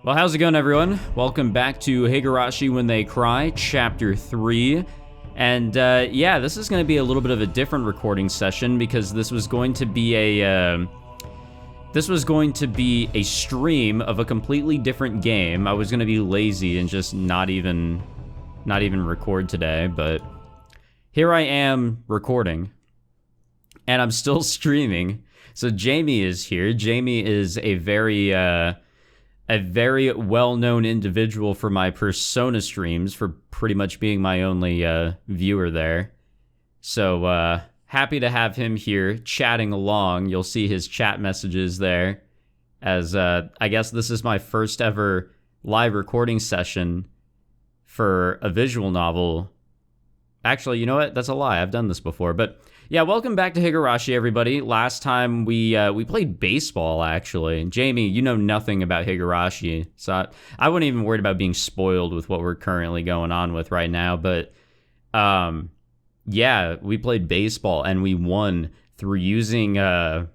Well, how's it going, everyone? Welcome back to Higurashi When They Cry, Chapter 3. And yeah, this is going to be a little bit of a different recording session because this was going to be a stream of a completely different game. I was going to be lazy and just not even record today, but here I am recording, and I'm still streaming. So Jamie is here. Jamie is a very well-known individual for my Persona streams, for pretty much being my only viewer there. So happy to have him here chatting along. You'll see his chat messages there, as I guess this is my first ever live recording session for a visual novel. Actually, you know what? That's a lie. I've done this before. But yeah, welcome back to Higurashi, everybody. Last time we played baseball, actually. Jamie, you know nothing about Higurashi, so I wasn't even worried about being spoiled with what we're currently going on with right now. But yeah, we played baseball, and we won through using our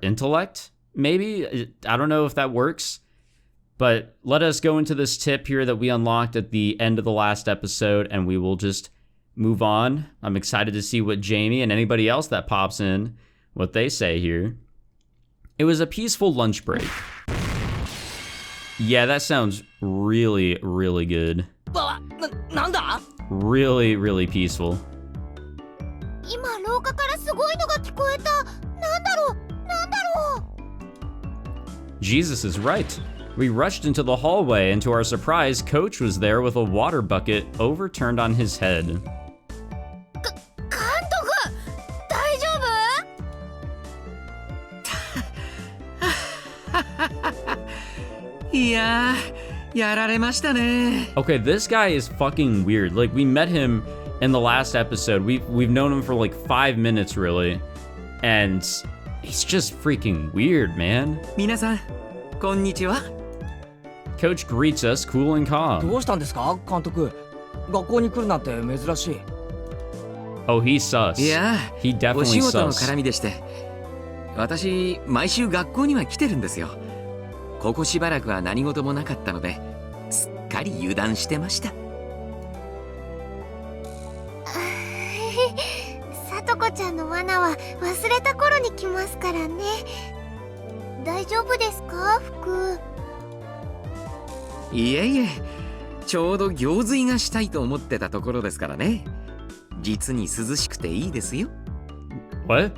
intellect, maybe? I don't know if that works. But let us go into this tip here that we unlocked at the end of the last episode, and we will just move on. I'm excited to see what Jamie and anybody else that pops in, what they say here. It was a peaceful lunch break. Yeah, that sounds really, really good. Really, really peaceful. Jesus is right. We rushed into the hallway, and to our surprise, Coach was there with a water bucket overturned on his head. Okay, this guy is fucking weird. Like, we met him in the last episode. We've known him for like 5 minutes, really. And he's just freaking weird, man. Minasan, konnichiwa. Coach greets us cool and calm. Oh, he's sus. Yeah, he definitely sus. 私、毎週学校には来てるんですよ。ここしばらくは何事もなかったので、すっかり油断してました。さとこちゃんの罠は忘れた頃に来ますからね。大丈夫ですか、服？いえいえ、ちょうど行水がしたいと思ってたところですからね。実に涼しくていいですよ。What?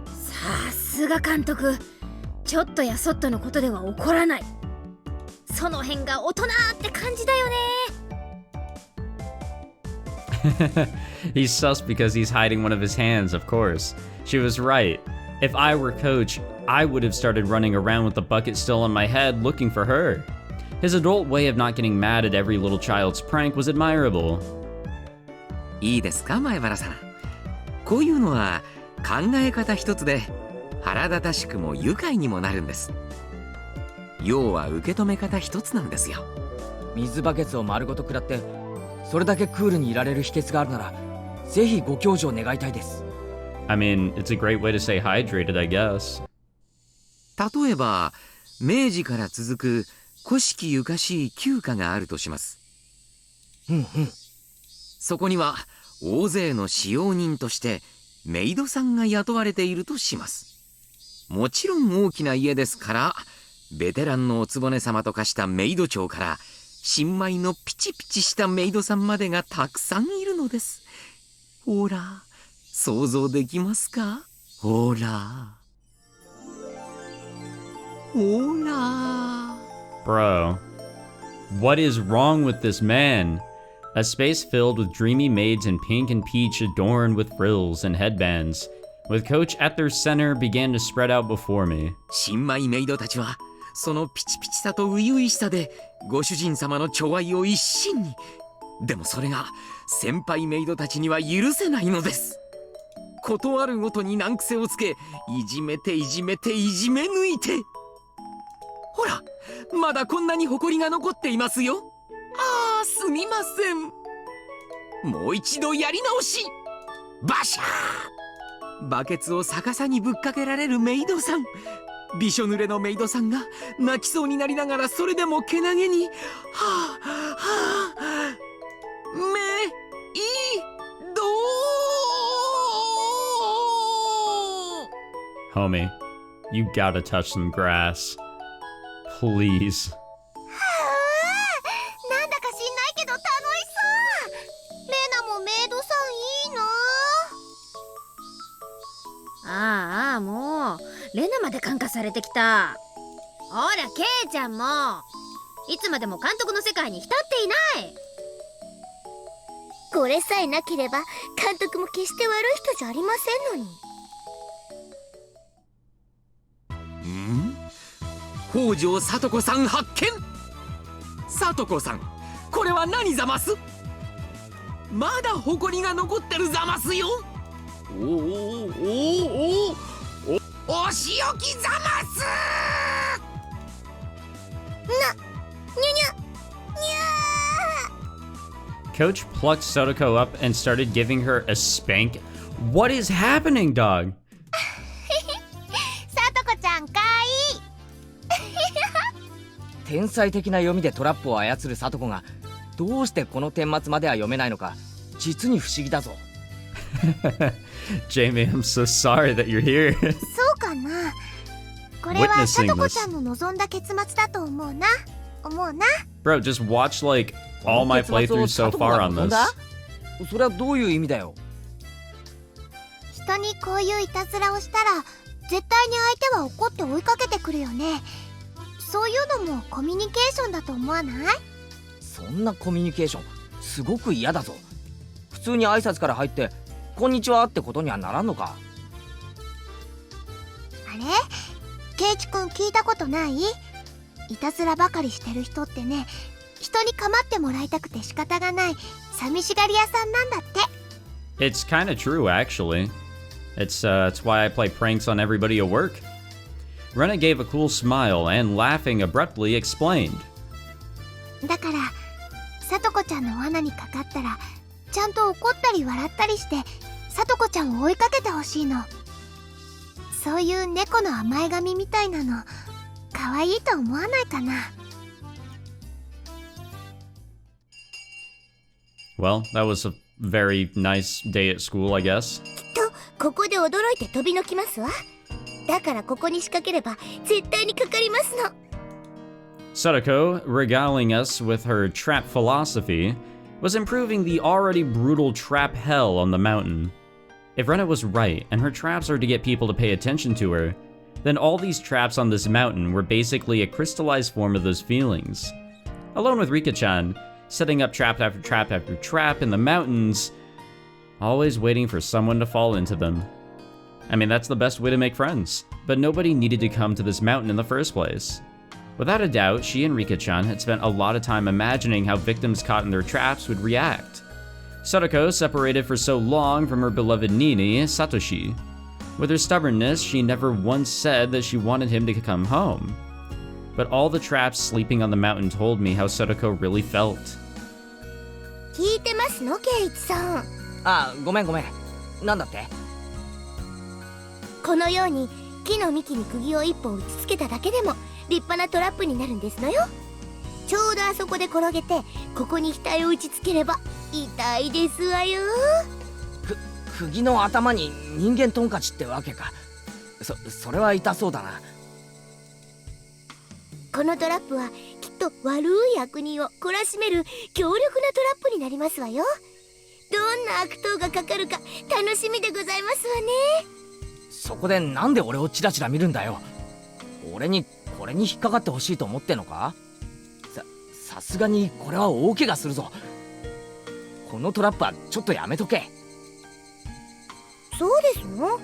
さすが監督。ちょっとやそっとのことでは怒らない。その辺が大人って感じだよね。He's sus because he's hiding one of his hands, of course. She was right. If I were Coach, I would have started running around with the bucket still on my head looking for her. His adult way of not getting mad at every little child's prank was admirable. いいですか、前原さん。こういうのは考え方一つで腹立たしくも愉快にもなるんです。要は受け止め方一つなんですよ。水バケツを丸ごと食らってそれだけクールにいられる秘訣があるならぜひご教授を願いたいです。I mean, it's a great way to stay hydrated, I guess. 例えば、明治から続く古式ゆかしい旧家があるとします。そこには大勢の使用人としてメイドさんが雇われているとします。もちろん大きな家ですから、ベテランのお局様と化したメイド長から、新米のピチピチしたメイドさんまでがたくさんいるのです。ほら、想像できますか？ほら。ほら。Bro, what is wrong with this man? A space filled with dreamy maids in pink and peach adorned with frills and headbands, with Coach at their center, began to spread out before me. 新米メイドたちはそのピチピチさと初々しさでご主人様の寵愛を一身に。でもそれが先輩メイドたちには許せないのです。断るごとに難癖をつけ、いじめていじめていじめ抜いて。ほら、まだこんなに埃が残っていますよ。ああ、すみません。もう一度やり直し。バシャー。バケツを逆さにぶっかけられるメイドさん。びしょ濡れのメイドさんが泣きそうになりながらそれでもけなげに「はあはあメイド」Homie, you gotta touch some grass. Please. なんだか知んないけど楽しそう。レナもメイドさんいいな。ああもうレナまで感化されてきた。ほらケイちゃんもいつまでも監督の世界に浸っていない。これさえなければ監督も決して悪い人じゃありませんのに。北条聡子さん発見。聡子さん、これは何ざます？まだ埃が残ってるざますよ。おおおおお仕置きざますCoach plucked Sotoko up and started giving her a spank. What is happening, dog? さとこちゃんかいい。天才的な読みでトラップを操る聡子がどうしてこの顛末までは読めないのか実に不思議だぞ。Jamie, I'm so sorry that you're here. そうかな。これはさとこちゃんの望んだ結末だと思うな。Bro, just watch like all my playthroughs so far on this. それはどういう意味だよ。人にこういういたずらをしたら絶対に相手は怒って追いかけてくるよね。そういうのもコミュニケーションだと思わない？そんなコミュニケーションすごく嫌だぞ。普通に挨拶から入ってこんにちはってことにはならんのか。あれ？ケイチくん聞いたことない？いたずらばかりしてる人ってね、人に構ってもらいたくて仕方がない寂しがり屋さんなんだって。It's kind of true, actually. It's why I play pranks on everybody at work. Rena gave a cool smile and, laughing abruptly, explained. だから、さとこちゃんの罠にかかったら、ちゃんと怒ったり笑ったりして、さとこちゃんを追いかけてほしいの。そういう猫の甘え髪みたいなの、可愛いと思わないかな。Well, that was a very nice day at school, I guess. きっと、ここで驚いて飛びのきますわ。だからここに仕掛ければ絶対にかかりますの。Sotoko, regaling us with her trap philosophy, was improving the already brutal trap hell on the mountain. If Rena was right, and her traps are to get people to pay attention to her, then all these traps on this mountain were basically a crystallized form of those feelings. Alone with Rika-chan, setting up trap after trap after trap in the mountains, always waiting for someone to fall into them. I mean, that's the best way to make friends, but nobody needed to come to this mountain in the first place. Without a doubt, she and Rika-chan had spent a lot of time imagining how victims caught in their traps would react. Sotoko separated for so long from her beloved Nini, Satoshi. With her stubbornness, she never once said that she wanted him to come home. But all the traps sleeping on the mountain told me how Sotoko really felt. 聞いてますの、ケイチさん。あ、ごめん。なんだって？このように木の幹に釘を一本打ちつけただけでも立派なトラップになるんですのよ。ちょうどあそこで転げてここに額を打ちつければ痛いですわよ。釘の頭に人間トンカチってわけか。それは痛そうだな。このトラップはきっと悪い悪人を懲らしめる強力なトラップになりますわよ。どんな悪党がかかるか楽しみでございますわね。そこでなんで俺をチラチラ見るんだよ。俺にこれに引っかかってほしいと思ってんのか？さすがにこれは大怪我するぞ。このトラップはちょっとやめとけ。そうですの？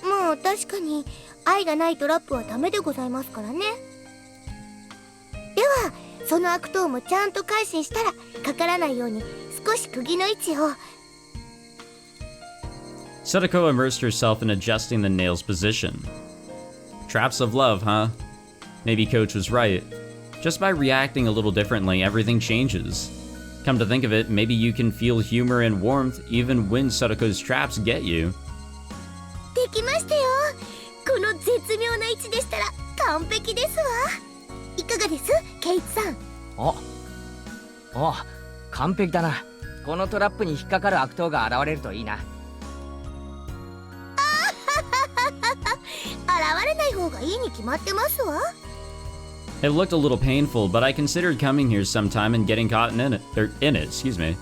まあ確かに愛がないトラップはダメでございますからね。ではその悪党もちゃんと改心したらかからないように少し釘の位置を。Sotoko immersed herself in adjusting the nail's position. Traps of love, huh? Maybe Coach was right. Just by reacting a little differently, everything changes. Come to think of it, maybe you can feel humor and warmth even when Sotoko's traps get you. できましたよ。この絶妙な位置でしたら完璧ですわ。いかがですケイツさん。お完璧だな。このトラップに引っかかる悪党が現れるといいな。現れない方がいいに決まってますわ。It looked a little painful, but I considered coming here sometime and getting caught in it, excuse me.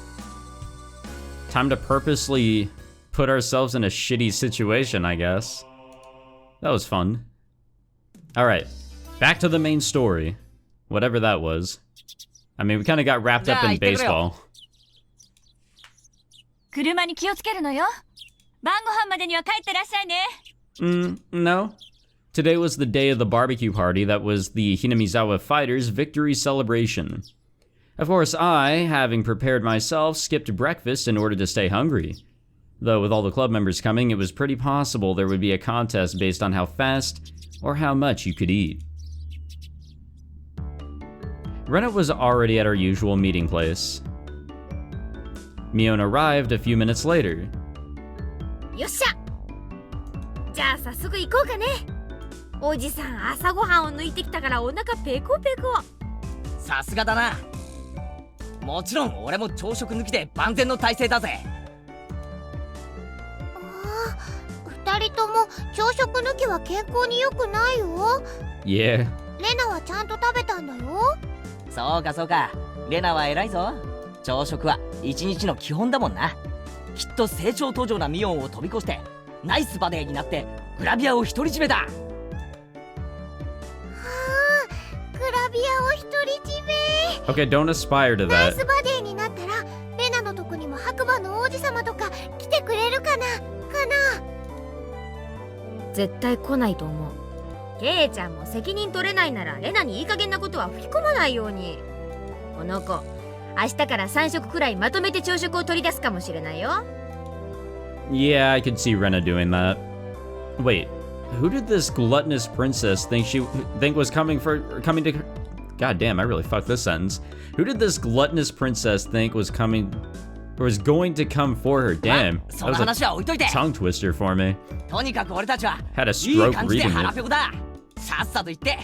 Time to purposely put ourselves in a shitty situation, I guess. That was fun. Alright, back to the main story. Whatever that was. I mean, we kind of got wrapped up in baseball. 車に気をつけるのよ。晩ご飯までには帰ってらっしゃいね。No. Today was the day of the barbecue party that was the Hinamizawa fighters' victory celebration. Of course, I, having prepared myself, skipped breakfast in order to stay hungry. Though with all the club members coming, it was pretty possible there would be a contest based on how fast or how much you could eat. Rena was already at our usual meeting place. Mion arrived a few minutes later. よっしゃ。じゃあ早速行こうかね。おじさん朝ごはんを抜いてきたからお腹ペコペコ。さすがだな。もちろん俺も朝食抜きで万全の体制だぜ。二人とも朝食抜きは健康に良くないよ。Yeah. レナはちゃんと食べたんだよ。そうかそうか。レナは偉いぞ。朝食は一日の基本だもんな。きっと成長途上なミオンを飛び越してナイスバデーになってグラビアを独り占めだ。グラビアを独り占め。 Okay, don't aspire to ナイ that. スバデーになったらレナのとこにも白馬の王子様とか来てくれるかな。絶対来ないと思う。ケイちゃんも責任取れないならレナにいい加減なことは吹き込まないように。この子明日から3食くらいまとめて朝食を取り出すかもしれないよ。Yeah, I could see Rena doing that. Wait, who did this gluttonous princess think was coming to? God damn, I really fucked this sentence. Who did this gluttonous princess think was going to come for her? Damn, そ that の was 話は置いといて。 a tongue twister for me. とにかく俺たちは Had a いい stroke 感じで reading 腹 it. ペコだ。さっさと行って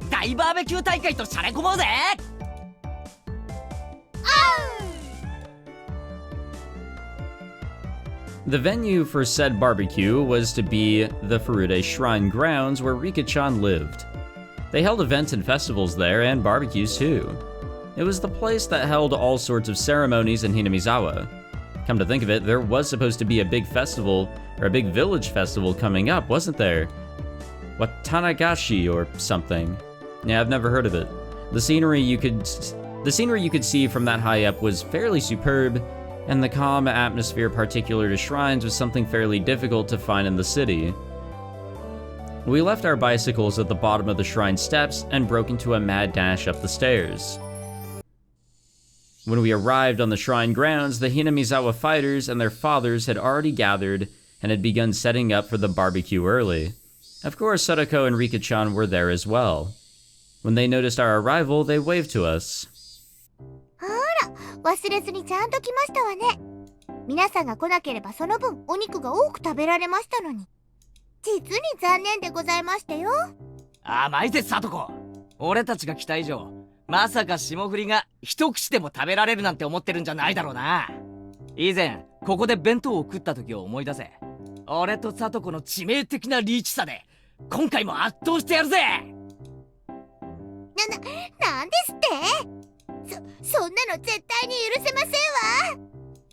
大バーベキュー大会としゃれ込もうぜ。The venue for said barbecue was to be the Furude Shrine grounds where Rika-chan lived. They held events and festivals there, and barbecues too. It was the place that held all sorts of ceremonies in Hinamizawa. Come to think of it, there was supposed to be a big festival, or a big village festival coming up, wasn't there? Tatarigoroshi or something. Yeah, I've never heard of it. The scenery you could see from that high up was fairly superb, and the calm atmosphere particular to shrines was something fairly difficult to find in the city. We left our bicycles at the bottom of the shrine steps and broke into a mad dash up the stairs. When we arrived on the shrine grounds, the Hinamizawa fighters and their fathers had already gathered and had begun setting up for the barbecue early. Of course, Sadako and Rika-chan were there as well. When they noticed our arrival, they waved to us. 忘れずにちゃんと来ましたわね。皆さんが来なければその分お肉が多く食べられましたのに。実に残念でございましたよ。甘いぜサトコ。俺たちが来た以上まさか霜降りが一口でも食べられるなんて思ってるんじゃないだろうな。以前ここで弁当を食った時を思い出せ。俺とサトコの致命的なリーチさで今回も圧倒してやるぜ。なんですって？そんなの絶対に許せませんわ。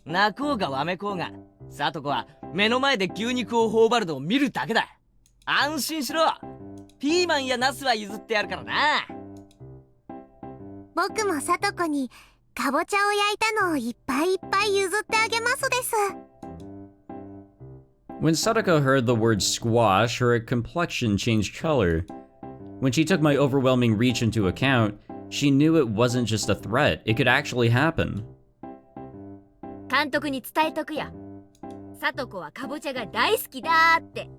泣こうがわめこうがサトコは目の前で牛肉を頬張るのを見るだけだ。安心しろ。ピーマンやナスは譲ってやるからな。僕もさとこにかぼちゃを焼いたのをいっぱいいっぱい譲ってあげますです。 When Sadako heard the word squash, her complexion changed color. When she took my overwhelming reach into account, she knew it wasn't just a threat, it could actually happen. 監督に伝えとくよ。さとこはかぼちゃが大好きだって。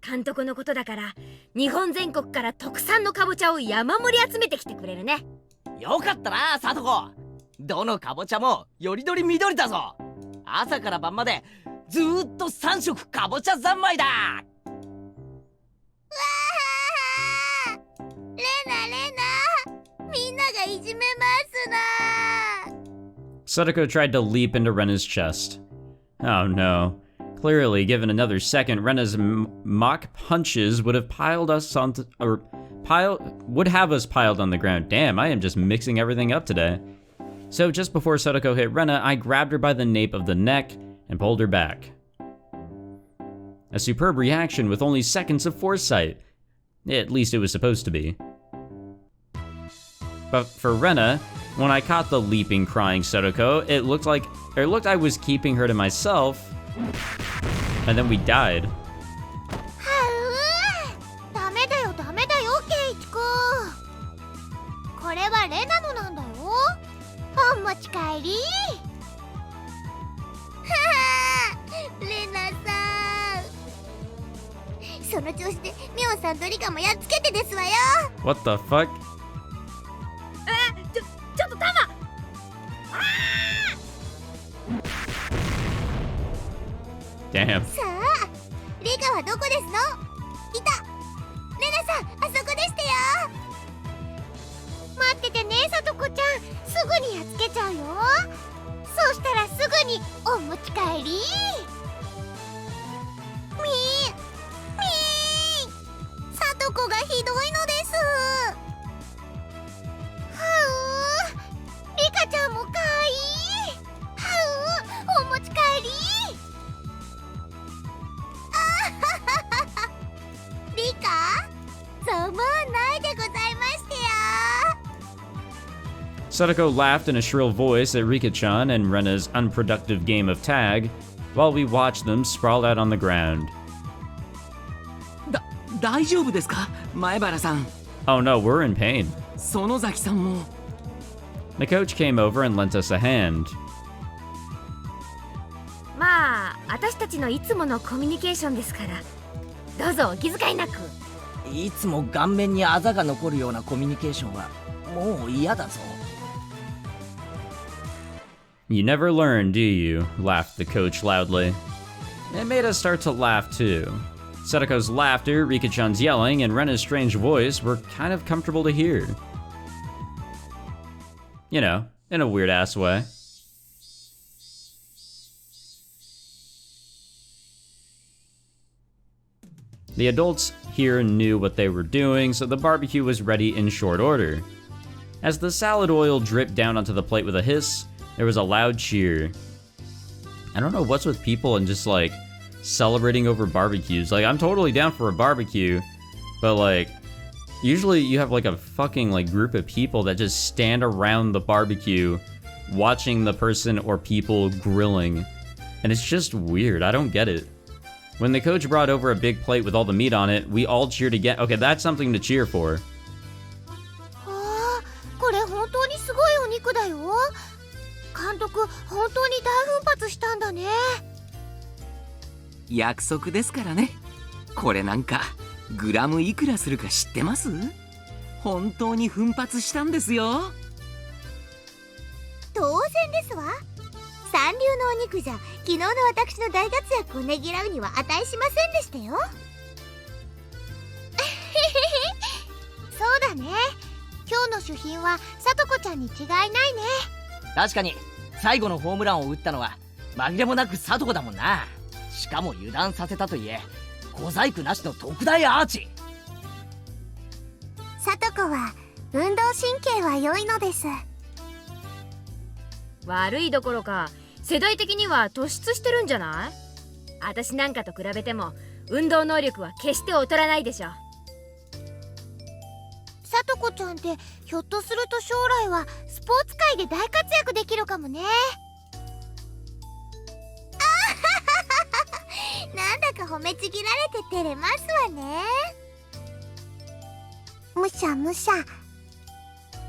監督のことだから日本全国から特産のかぼちゃを山盛り集めてきてくれるね。よかったなサトコ。どのかぼちゃもよりどり緑だぞ。朝から晩までずーっと3食かぼちゃ三昧だ。わがいじめますな。 Sadako tried to leap into Rena's chest. Oh no. Clearly, given another second, Rena's mock punches would have piled us onto, would have us piled on the ground. Damn, I am just mixing everything up today. So just before Sadako hit Rena, I grabbed her by the nape of the neck and pulled her back. A superb reaction with only seconds of foresight. At least it was supposed to be. But for Rena, when I caught the leaping, crying Sadako, it looked I was keeping her to myself, and then we died. ダメだよダメだよケイチ君。これはレナのなんだよ。お持ち帰り。レナさん、その調子でミオさんとリカもやっつけてですわよ。 What the fuck? ちょっとタマ。Damn. さあ、リカはどこですの？いた。レナさん、あそこでしたよ。待っててね、さとこちゃん。すぐにやっつけちゃうよ。そうしたらすぐにお持ち帰り。さとこがひどいのです。リカちゃんもかわいい。お持ち帰り。リカ？ざまあないでございましてよ。 Sadako laughed in a shrill voice at Rika-chan and Rena's unproductive game of tag, while we watched them sprawl out on the ground. 大丈夫ですか、前原さん。 Oh no, we're in pain. 園崎さんも。 The coach came over and lent us a hand. まあ私たちのいつものコミュニケーションですから、どうぞお気遣いなく。いつも顔面にあざが残るようなコミュニケーションはもう嫌だぞ。 You never learn, do you? Laughed the coach loudly. It made us start to laugh too. Sadako's laughter, Rika-chan's yelling, and Rena's strange voice were kind of comfortable to hear. You know, in a weird-ass way. The adults here knew what they were doing, so the barbecue was ready in short order. As the salad oil dripped down onto the plate with a hiss, there was a loud cheer. I don't know what's with people and just like celebrating over barbecues. Like, I'm totally down for a barbecue, but like, usually you have like a fucking like group of people that just stand around the barbecue watching the person or people grilling, and it's just weird. I don't get it. When the coach brought over a big plate with all the meat on it, we all cheered again. Okay, that's something to cheer for. これ本当にすごいお肉だよ。監督、本当に大奮発したんだね。約束ですからね。これなんかグラムいくらするか知ってます？本当に奮発したんですよ。当然ですわ。三流のお肉じゃ昨日の私の大活躍をねぎらうには値しませんでしたよ。そうだね。今日の主賓はさとこちゃんに違いないね。確かに最後のホームランを打ったのは紛れもなくサトコだもんな。しかも油断させたといえ小細工なしの特大アーチ。さとこは運動神経は良いのです。悪いどころか世代的には突出してるんじゃない？私なんかと比べても運動能力は決して劣らないでしょ。さとこちゃんってひょっとすると将来はスポーツ界で大活躍できるかもね。なんだか褒めちぎられて照れますわね。むしゃむしゃ。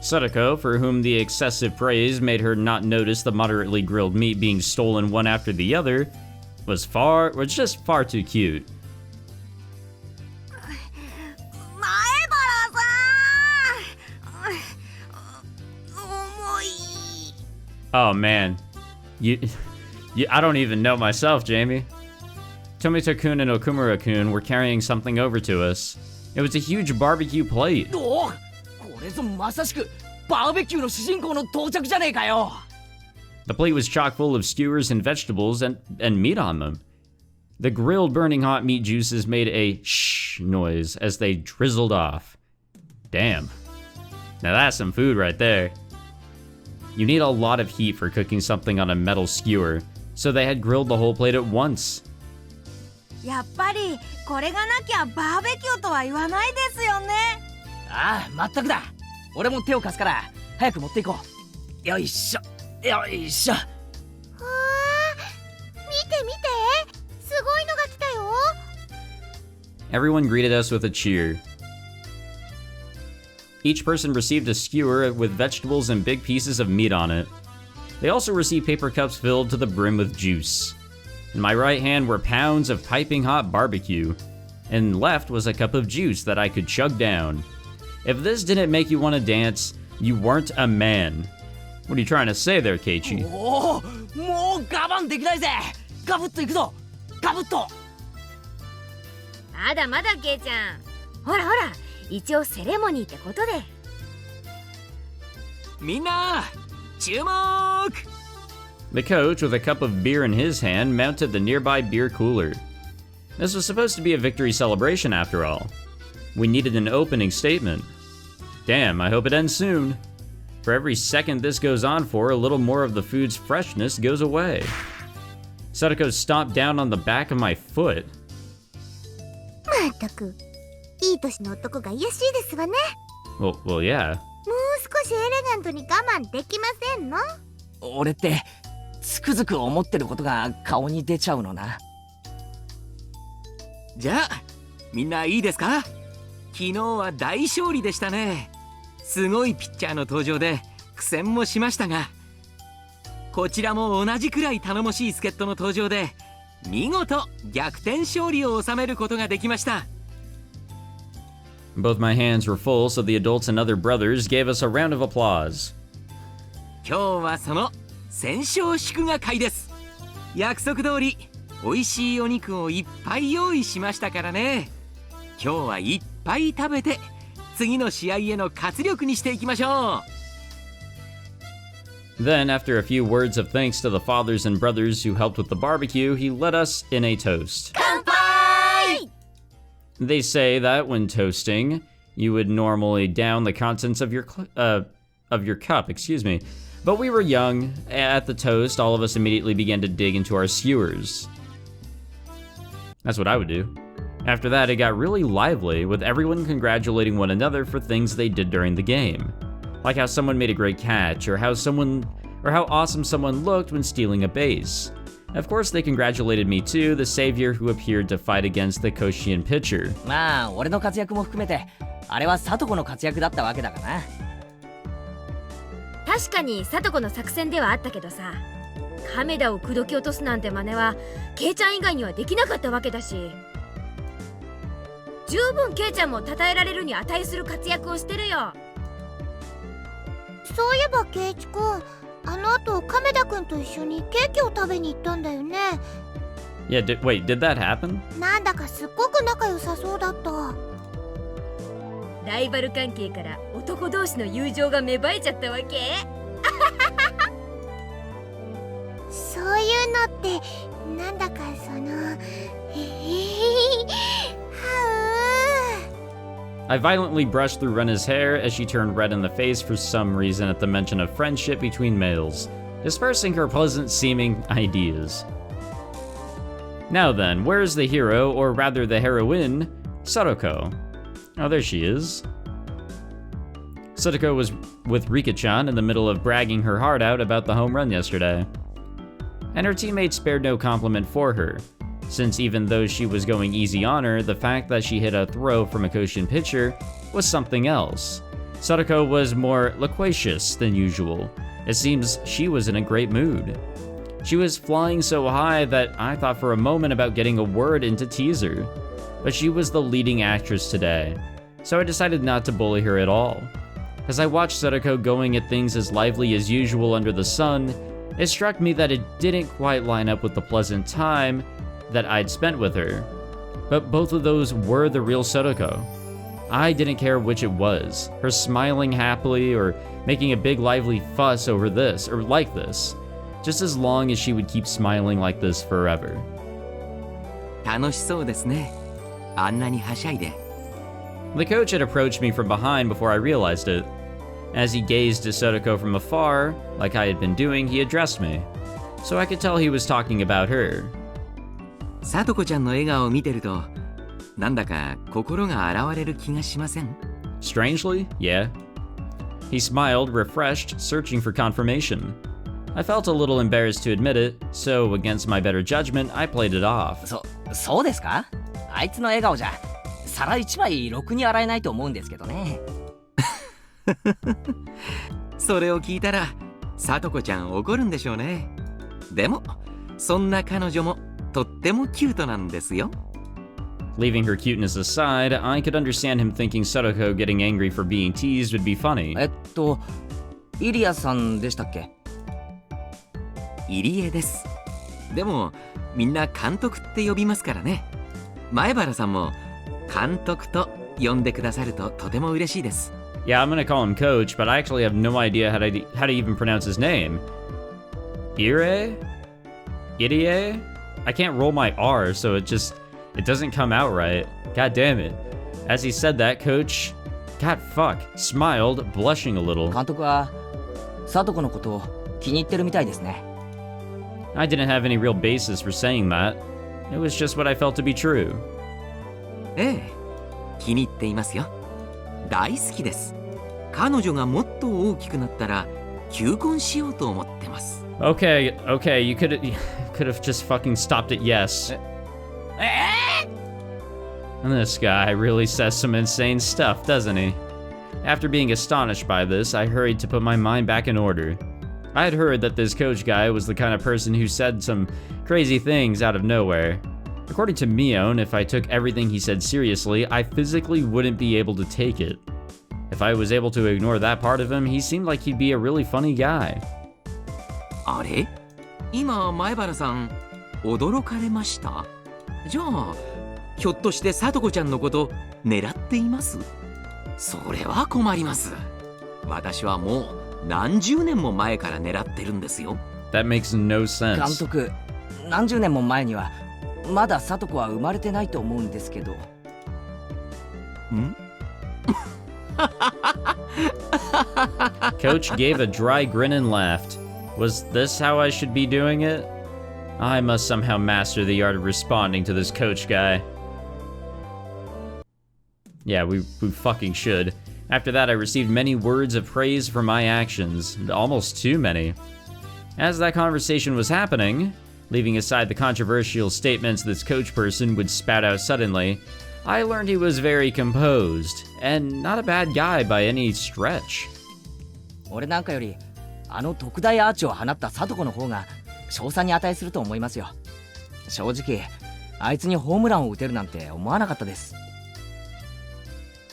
Sadako, for whom the excessive praise made her not notice the moderately grilled meat being stolen one after the other, was just far too cute. Oh man, I don't even know myself, Jamie. Tomita-kun and Okumura-kun were carrying something over to us. It was a huge barbecue plate. おお、これぞまさしくバーベキューの主人公の到着じゃねえかよ。 The plate was chock full of skewers and vegetables and meat on them. The grilled burning hot meat juices made a shh noise as they drizzled off. Damn. Now that's some food right there. You need a lot of heat for cooking something on a metal skewer, so they had grilled the whole plate at once. やっぱりこれがなきゃバーベキューとは言わないですよね。ああ、まったくだ。俺も手を貸すから早く持っていこう。よいしょよいしょ。わあ、見て見て、すごいのが来たよ。 Everyone greeted us with a cheer. Each person received a skewer with vegetables and big pieces of meat on it. They also received paper cups filled to the brim with juice. In my right hand were pounds of piping hot barbecue, and left was a cup of juice that I could chug down. If this didn't make you want to dance, you weren't a man. What are you trying to say there, Keiichi? おお、もう我慢できないぜ。ガブッといくぞ。ガブッと。まだまだケイちゃん。ほらほら、一応セレモニーってことで。みんな注目。 The coach, with a cup of beer in his hand, mounted the nearby beer cooler. This was supposed to be a victory celebration after all. We needed an opening statement. Damn, I hope it ends soon. For every second this goes on for, a little more of the food's freshness goes away. Sadako stomped down on the back of my foot. まったく、いい年の男が卑しいですわね。 Well, yeah. もう少しエレガントに我慢できませんの？俺ってつくづく思ってることが顔に出ちゃうのな。じゃあみんないいですか？昨日は大勝利でしたね。すごいピッチャーの登場で苦戦もしましたが、こちらも同じくらい頼もしい助っ人の登場で見事逆転勝利を収めることができました。 Both my hands were full, so the adults and other brothers gave us a round of applause. 今日はその戦勝祝賀会です。約束通り美味しいお肉をいっぱい用意しましたからね。今日はいっぱい食べて次の試合への活力にしていきましょう。 Then, after a few words of thanks to the fathers and brothers who helped with the barbecue, he led us in a toast. 乾杯！ They say that when toasting, you would normally down the contents of your cup, excuse me. But we were young. At the toast, all of us immediately began to dig into our skewers. That's what I would do. After that, it got really lively, with everyone congratulating one another for things they did during the game. Like how someone made a great catch, or how awesome someone looked when stealing a base. Of course, they congratulated me too, the savior who appeared to fight against the Koshian pitcher. まあ俺の活躍も含めてあれは聡子の活躍だったわけだがな。確かに聡子の作戦ではあったけどさ、亀田を口説き落とすなんて真似はケイちゃん以外にはできなかったわけだし、十分ケイちゃんも称えられるに値する活躍をしてるよ。そういえばケイチ君、あの後亀田君と一緒にケーキを食べに行ったんだよね。 Yeah, wait, did that happen? なんだかすっごく仲良さそうだった。ライバル関係から男同士の友情が芽生えちゃったわけ。そういうのってなんだかそのI violently brushed through Rena's hair as she turned red in the face for some reason at the mention of friendship between males, dispersing her pleasant-seeming ideas. Now then, where's the hero, or rather the heroine, Sadako? Oh, there she is. Sadako was with Rika-chan in the middle of bragging her heart out about the home run yesterday. And her teammates spared no compliment for her, since even though she was going easy on her, the fact that she hit a throw from a Koshin pitcher was something else. Sadako was more loquacious than usual. It seems she was in a great mood. She was flying so high that I thought for a moment about getting a word into teaser. But she was the leading actress today, so I decided not to bully her at all. As I watched Sadako going at things as lively as usual under the sun, it struck me that it didn't quite line up with the pleasant time that I'd spent with her. But both of those were the real Sadako. I didn't care which it was, her smiling happily or making a big lively fuss over this or like this, just as long as she would keep smiling like this forever. 楽しそうですね。あんなにはしゃいで。The coach had approached me from behind before I realized it. As he gazed at Sotoko from afar, like I had been doing, he addressed me, so I could tell he was talking about her. さとこちゃんの笑顔を見てると、なんだか心が洗われる気がしません？ Strangely, yeah. He smiled, refreshed, searching for confirmation. I felt a little embarrassed to admit it, so against my better judgment, I played it off. そうですか？あいつの笑顔じゃ皿一枚ろくに洗えないと思うんですけどね。それを聞いたら、さとこちゃん怒るんでしょうね。でも、そんな彼女もとってもキュートなんですよ。Leaving her cuteness aside, I could understand him thinking Sotoko getting angry for being teased would be funny. イリアさんでしたっけ？入江です。でも、みんな監督って呼びますからね。前原さんも監督と呼んでくださるととても嬉しいです。Yeah, I'm gonna call him Coach, but I actually have no idea how to even pronounce his name. Irie? Irie? I can't roll my R, so it doesn't come out right. God damn it. As he said that, Coach, God fuck, smiled, blushing a little. 監督はサトコのことを気に入ってるみたいですね。I didn't have any real basis for saying that. It was just what I felt to be true. ええ、気に入っていますよ。大好きです。彼女がもっと大きくなったら求婚しようと思ってます。Okay, you could have just fucking stopped at yes. And this guy really says some insane stuff, doesn't he? After being astonished by this, I hurried to put my mind back in order. I had heard that this coach guy was the kind of person who said some crazy things out of nowhere. According to Mion, if I took everything he said seriously, I physically wouldn't be able to take it. If I was able to ignore that part of him, he seemed like he'd be a really funny guy. あれ？今前原さん驚かれました？じゃあひょっとしてさとこちゃんのこと狙っています？それは困ります。私はもう何十年も前から狙ってるんですよ。That makes no sense. 監督、何十年も前にはまだサトコは生まれてないと思うんですけど。ん？ Coach gave a dry grin and laughed. Was this how I should be doing it? I must somehow master the art of responding to this coach guy. Yeah, we fucking should. After that, I received many words of praise for my actions, almost too many. As that conversation was happening, leaving aside the controversial statements this coach person would spout out suddenly, I learned he was very composed, and not a bad guy by any stretch. 俺なんかよりあの特大アーチを放ったサトコの方が賞賛に値すると思いますよ。正直、あいつにホームランを打てるなんて思わなかったです。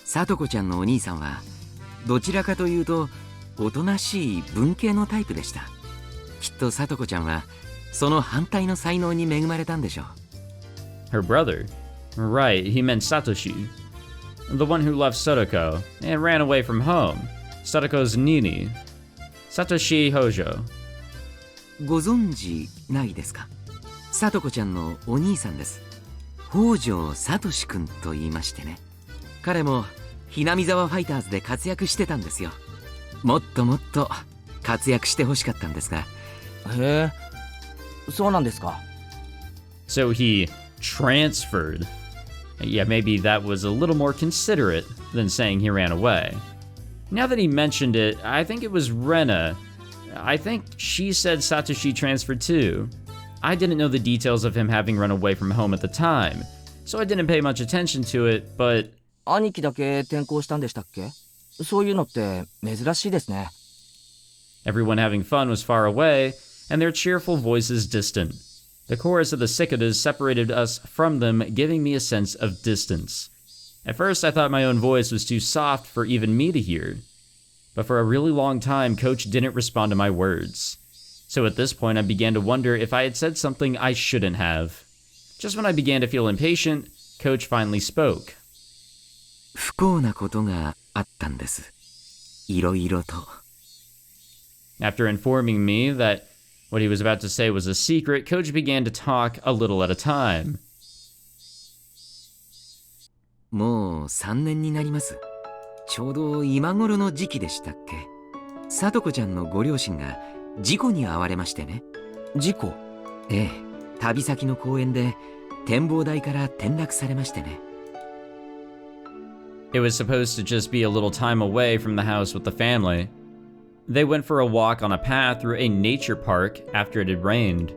さとこちゃんのお兄さんはどちらかというとおとなしい文系のタイプでした。きっとさとこちゃんはその反対の才能に恵まれたんでしょう。 Her brother? Right, he meant Satoshi. The one who left Sotoko and ran away from home. Sotoko's Nini. Satoshi Hojo. ご存知ないですか？さとこちゃんのお兄さんです。北条聡くんと言いましてね。彼もHinamizawaファイターズで活躍してたんですよ。もっともっと活躍してほしかったんですが。へえ、そうなんですか。So he transferred. Yeah, maybe that was a little more considerate than saying he ran away. Now that he mentioned it, I think it was Rena. I think she said Satoshi transferred too. I didn't know the details of him having run away from home at the time, so I didn't pay much attention to it, but... 兄貴だけ転校したんでしたっけ？そういうのって珍しいですね。Everyone having fun was far away, and their cheerful voices distant. The chorus of the cicadas separated us from them, giving me a sense of distance. At first, I thought my own voice was too soft for even me to hear. But for a really long time, Coach didn't respond to my words. So at this point, I began to wonder if I had said something I shouldn't have. Just when I began to feel impatient, Coach finally spoke. 不幸なことがあったんです。いろいろと。After informing me that what he was about to say was a secret, Coach began to talk a little at a time. もう3年になります。ちょうど今頃の時期でしたっけ。さとこちゃんのご両親が事故に遭われましてね。事故？ええ、旅先の公園で展望台から転落されましてね。It was supposed to just be a little time away from the house with the family. They went for a walk on a path through a nature park after it had rained.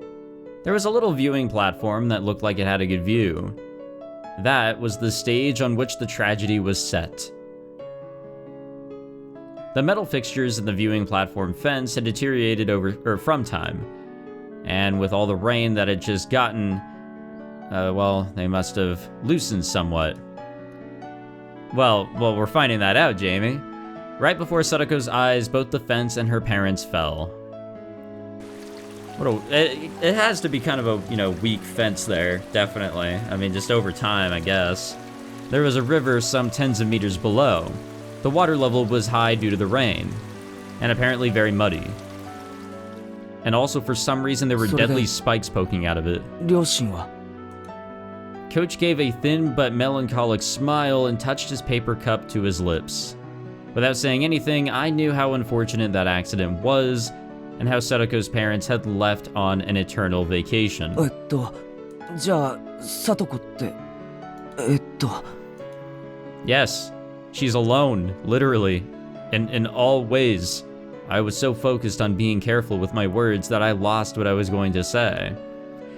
There was a little viewing platform that looked like it had a good view. That was the stage on which the tragedy was set. The metal fixtures in the viewing platform fence had deteriorated from time, and with all the rain that had just gotten, they must have loosened somewhat. Well, we're finding that out, Jamie. Right before Sadako's eyes, both the fence and her parents fell. It has to be kind of a, weak fence there, definitely. I mean, just over time, I guess. There was a river some tens of meters below. The water level was high due to the rain, and apparently very muddy. And also, for some reason, there were deadly spikes poking out of it. 両親は Coach gave a thin but melancholic smile and touched his paper cup to his lips. Without saying anything, I knew how unfortunate that accident was, and how Sadako's parents had left on an eternal vacation. じゃあ、さとこって、Yes, she's alone, literally, in all ways. I was so focused on being careful with my words that I lost what I was going to say.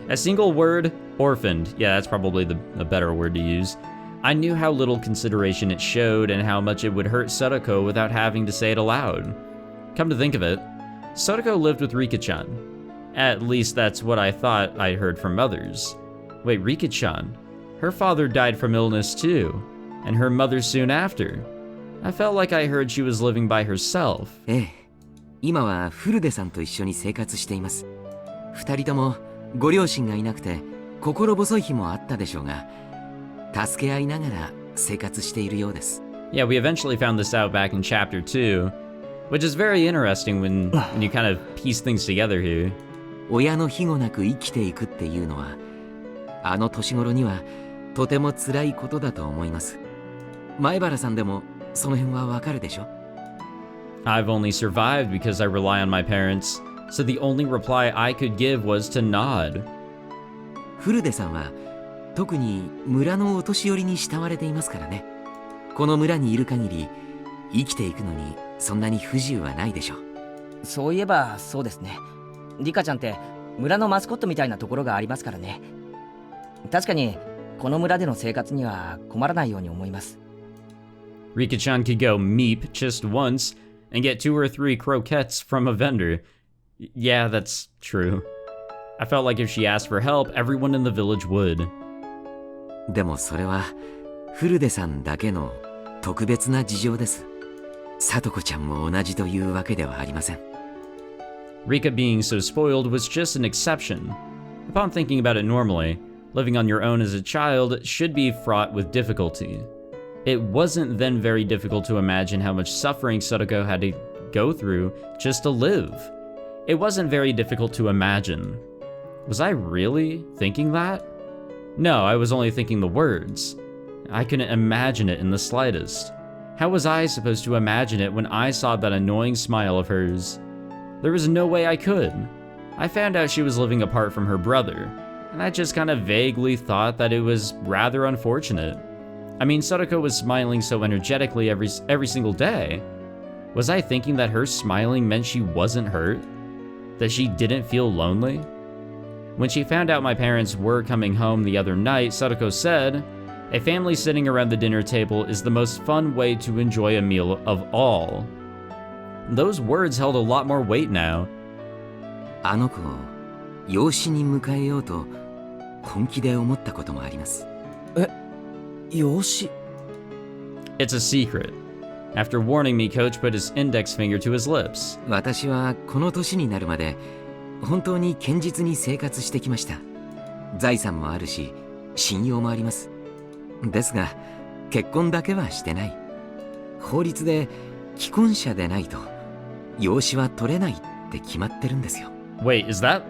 A single word, orphaned, yeah, that's probably the better word to use. I knew how little consideration it showed and how much it would hurt Sadako without having to say it aloud. Come to think of it, Sadako lived with Rika-chan. At least that's what I thought I'd heard from others. Wait, Rika-chan? Her father died from illness too, and her mother soon after. I felt like I heard she was living by herself. ええ、今はフルデさんと一緒に生活しています。二人ともご両親がいなくて心細い日もあったでしょうが、助け合いながら生活しているようです。Yeah, we eventually found this out back in Chapter 2, which is very interesting when you kind of piece things together here. 親の庇護なく生きていくっていうのは、あの年頃にはとても辛いことだと思います。前原さんでもその辺はわかるでしょ？ I've only survived because I rely on my parents, so the only reply I could give was to nod. フルデさんは特に村のお年寄りに慕われていますからね。この村にいる限り生きていくのにそんなに不自由はないでしょう。そういえばそうですね。リカちゃんって村のマスコットみたいなところがありますからね。確かにこの村での生活には困らないように思います。Rika-chan could go meep just once and get 2 or 3 croquettes from a vendor. Yeah, that's true. I felt like if she asked for help, everyone in the village would. でもそれはフルデさんだけの特別な事情です。さとこちゃんも同じというわけではありません。Rika being so spoiled was just an exception. Upon thinking about it normally, living on your own as a child should be fraught with difficulty. It wasn't then very difficult to imagine how much suffering Sadako had to go through just to live. It wasn't very difficult to imagine. Was I really thinking that? No, I was only thinking the words. I couldn't imagine it in the slightest. How was I supposed to imagine it when I saw that annoying smile of hers? There was no way I could. I found out she was living apart from her brother, and I just kind of vaguely thought that it was rather unfortunate. I mean, Sadako was smiling so energetically every single day. Was I thinking that her smiling meant she wasn't hurt? That she didn't feel lonely? When she found out my parents were coming home the other night, Sadako said, "A family sitting around the dinner table is the most fun way to enjoy a meal of all." Those words held a lot more weight now. あの子を養子に迎えようと本気で思ったこともあります。養子? It's a secret. After warning me, Coach put his index finger to his lips. 私はこの年になるまで本当に堅実に生活してきました。財産もあるし信用もあります。ですが結婚だけはしてない。法律で既婚者でないと養子は取れないって決まってるんですよ。Wait, is that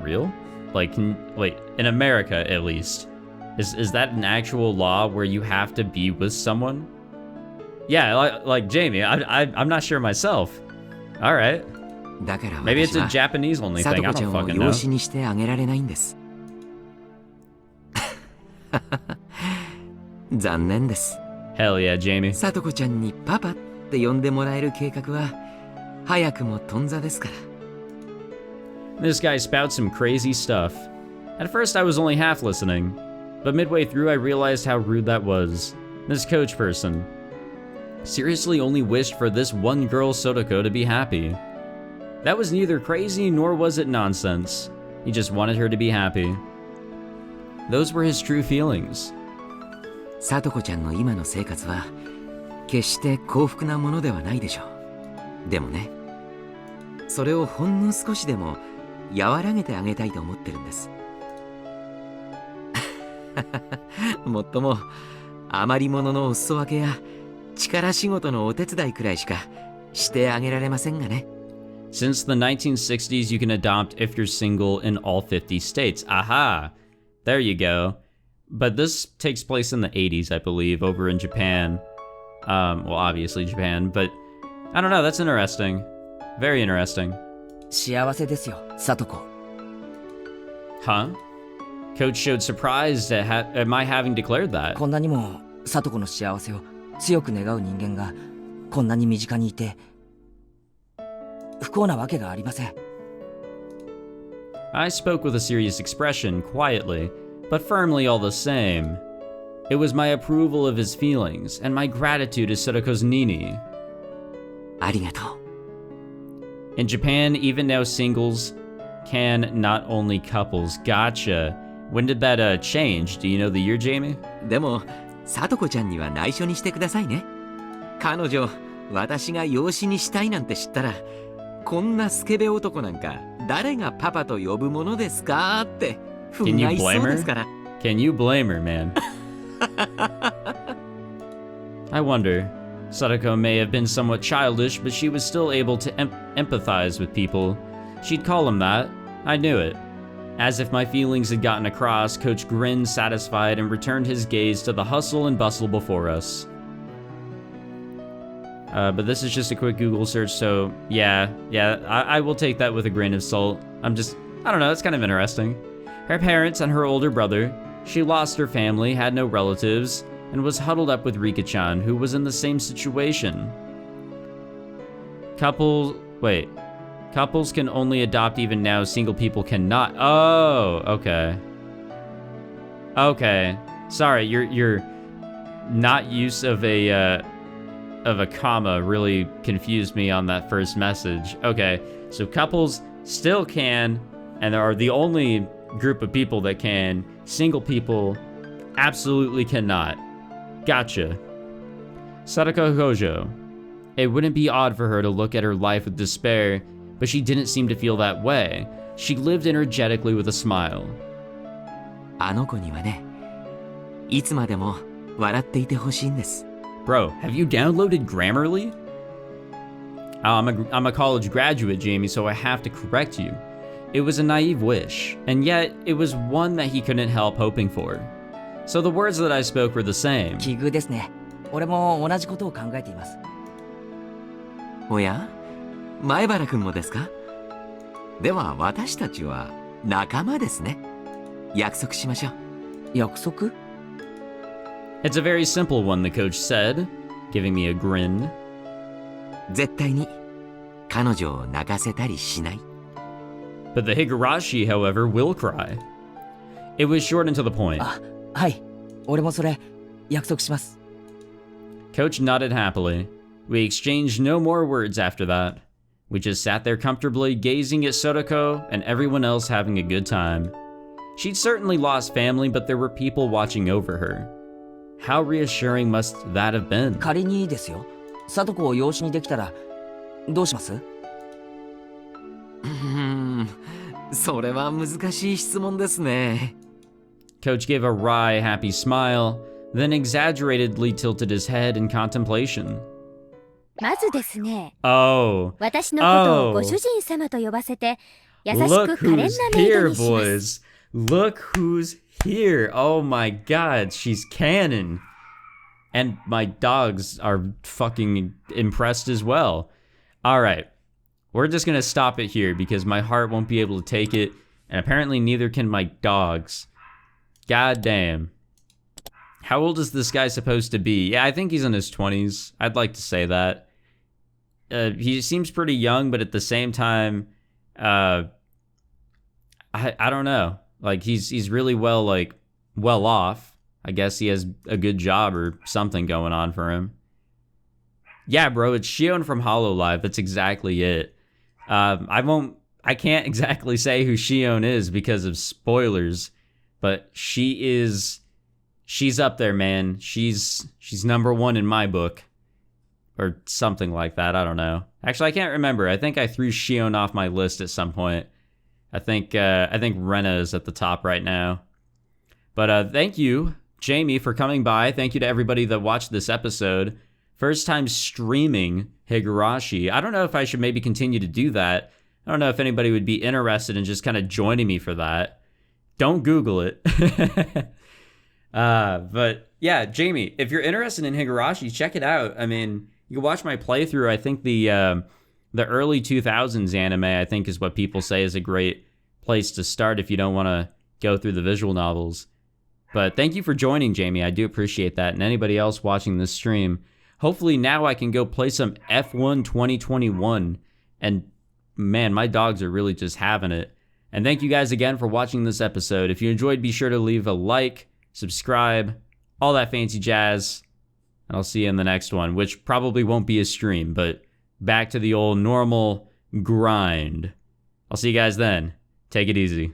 real? Like, wait, in America at least, is that an actual law where you have to be with someone? Yeah, like Jamie, I'm not sure myself. All right. だから Maybe it's 私 a は Japanese only さ thing. と I こちゃ don't んを fucking 養 know. 子にしてあげられないんです。残念です。 Hell yeah, Jamie. さとこちゃんにパパって呼んでもらえる計画は早くも頓挫ですから。This guy spouts some crazy stuff. At first, I was only half listening, but midway through, I realized how rude that was. This coach person seriously only wished for this one girl Sotoko to be happy. That was neither crazy nor was it nonsense. He just wanted her to be happy. Those were his true feelings. さとこちゃんの今の生活は決して幸福なものではないでしょう。でもね、それをほんの少しでも和らげてあげたいと思ってるんです。もっとも余り物のお裾分けや力仕事のお手伝いくらいしかしてあげられませんがね。Since the 1960s, you can adopt if you're single in all 50 states. Aha! There you go. But this takes place in the 80s, I believe, over in Japan. Well, obviously Japan, but I don't know, that's interesting. Very interesting. 幸せですよ、さとこ。 Huh? Coach showed surprise at my having declared that. こんなにもさとこの幸せを強く願う人間がこんなに身近にいて不幸なわけがありません。 I spoke with a serious expression, quietly, but firmly all the same. It was my approval of his feelings and my gratitude to Sotoko's Nini. ありがとう。In Japan, even now singles can, not only couples. Gotcha. When did that change? Do you know the year, Jamie? でもさとこちゃんには内緒にしてくださいね。彼女、私が養子にしたいなんて知ったら、こんなスケベ男なんか誰がパパと呼ぶものですかって憤慨しそうですから。 Can you blame her, man? I wonder. Sadako may have been somewhat childish, but she was still able to empathize with people. She'd call him that. I knew it. As if my feelings had gotten across, Coach grinned satisfied and returned his gaze to the hustle and bustle before us. But this is just a quick Google search, so yeah, I will take that with a grain of salt. I don't know, it's kind of interesting. Her parents and her older brother. She lost her family, had no relatives, and was huddled up with Rika-chan, who was in the same situation. Couples can only adopt even now, single people cannot. Oh, okay. Okay. Sorry, your not use of a comma really confused me on that first message. Okay, so couples still can, and are the only group of people that can. Single people absolutely cannot. Gotcha. Sadako Gojo. It wouldn't be odd for her to look at her life with despair, but she didn't seem to feel that way. She lived energetically with a smile. あの子にはね、いつまでも笑っていてほしいんです。 Bro, have you downloaded Grammarly? I'm a college graduate, Jamie, so I have to correct you. It was a naive wish, and yet it was one that he couldn't help hoping for. So the words that I spoke were the same. 奇遇ですね。俺も同じことを考えています。おや、前原くんもですか？では私たちは仲間ですね。約束しましょう。約束？ It's a very simple one, the coach said, giving me a grin. 絶対に彼女を泣かせたりしない。 But the Higurashi, however, will cry. It was short and to the point. あ、はい。俺もそれ約束します。 Coach nodded happily. We exchanged no more words after that. We just sat there comfortably, gazing at Sotoko and everyone else having a good time. She'd certainly lost family, but there were people watching over her. How reassuring must that have been? 仮にですよ。さとこを養子にできたらどうします？それは難しい質問ですね。 Coach gave a wry, happy smile. then exaggeratedly tilted his head in contemplation. まずですね、 Oh, 私のことをご主人様と呼ばせて、優し look く可憐な who's メイド here, にします。 boys. Look who's here. Oh my god, she's canon. And my dogs are fucking impressed as well. All right, we're just gonna stop it here because my heart won't be able to take it, and apparently neither can my dogs. God damn. How old is this guy supposed to be? Yeah, I think he's in his 20s. I'd like to say that. He seems pretty young, but at the same time, I don't know. Like he's really well off. I guess he has a good job or something going on for him. Yeah, bro, it's Shion from Hololive. That's exactly it. I can't exactly say who Shion is because of spoilers, but she's up there, man. She's number one in my book. Or something like that, I don't know. Actually, I can't remember. I think I threw Shion off my list at some point. I think Rena is at the top right now. But thank you, Jamie, for coming by. Thank you to everybody that watched this episode. First time streaming Higurashi. I don't know if I should maybe continue to do that. I don't know if anybody would be interested in just kind of joining me for that. Don't Google it. But yeah, Jamie, if you're interested in Higurashi, check it out. I mean, you can watch my playthrough. I think the early 2000s anime, I think, is what people say is a great place to start if you don't want to go through the visual novels. But thank you for joining, Jamie. I do appreciate that. And anybody else watching this stream, hopefully now I can go play some F1 2021. And man, my dogs are really just having it. And thank you guys again for watching this episode. If you enjoyed, be sure to leave a like, subscribe, all that fancy jazz. And I'll see you in the next one, which probably won't be a stream, but back to the old normal grind. I'll see you guys then. Take it easy.